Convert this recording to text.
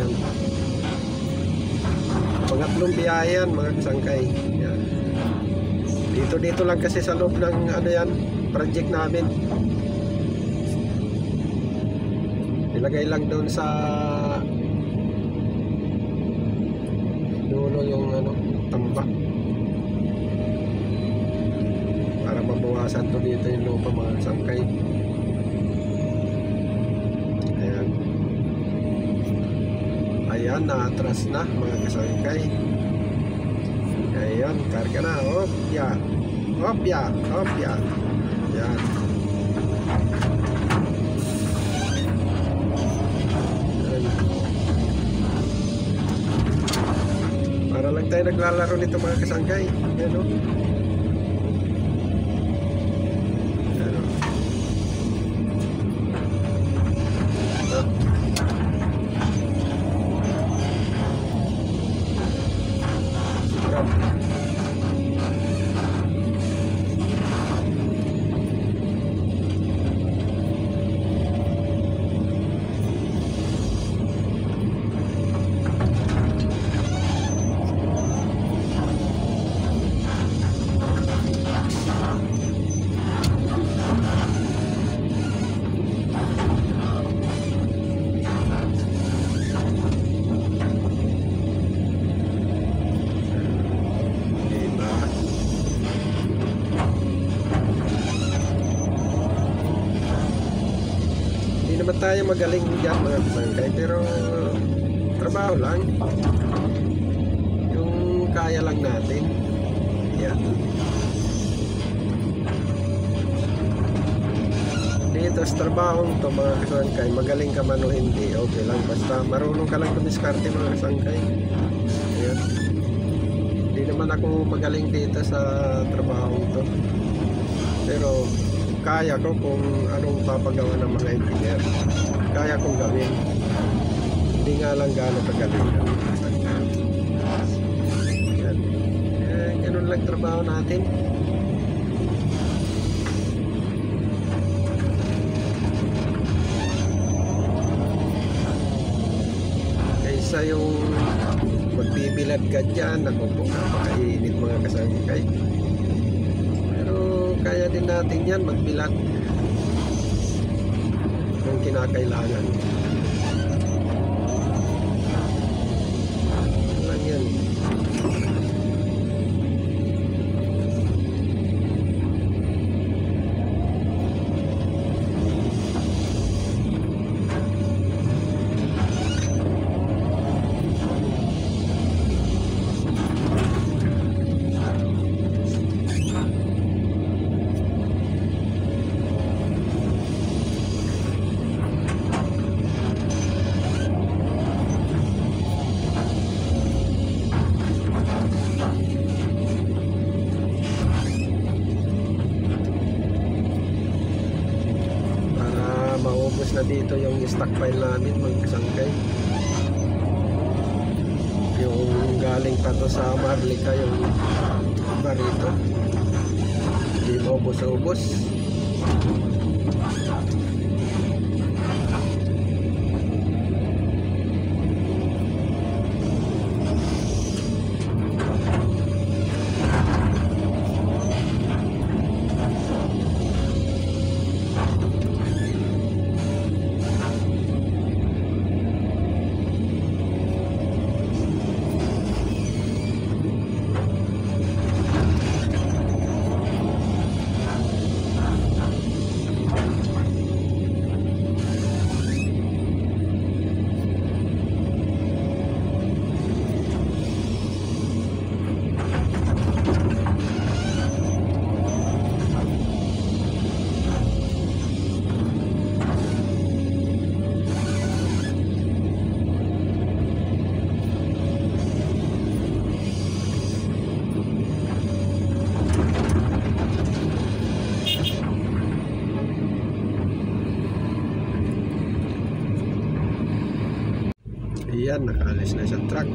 Ayan. Pangatlong biyahe yan mga kasangkay. Ayan. Dito lang kasi sa loob ng ano yan, project namin. Ilagay lang doon sa dulo yung ano, tambak. Para mabawasan to dito yung lupa mga kasangkay. Ayan. Ayan, na-atras na mga kasangkay. Ayan, karga na. Hopya. Hopya. Hopya. Ayan. Para lang tayo naglalaro nito mga kasangkay. Ayan o. Ayan o. Hindi naman tayo magaling dyan mga kasangkay, pero trabaho lang yung kaya lang natin. Yan. Dito sa trabaho to mga kasangkay, magaling ka man o hindi, okay lang, basta marunong ka lang dumiskarte mga kasangkay. Yan. Hindi naman ako magaling dito sa trabaho to, pero kaya ko kung anong papagawa ng mga engineer. Kaya kong gawin. Hindi nga lang gano'ng kagaling. Yan. Ganun lang trabaho natin. Kaysa yung magbibilad ka dyan, ako po napakainit mga kasangkay. Kaya din natin yan magbilat kung kinakailangan. Lang yan. Maubos na dito yung stockpile namin mga kasangkay. Yung galing pa to sa Marlica, yung barito, hindi maubos-ubos. Ayan, nakaalis na sa truck.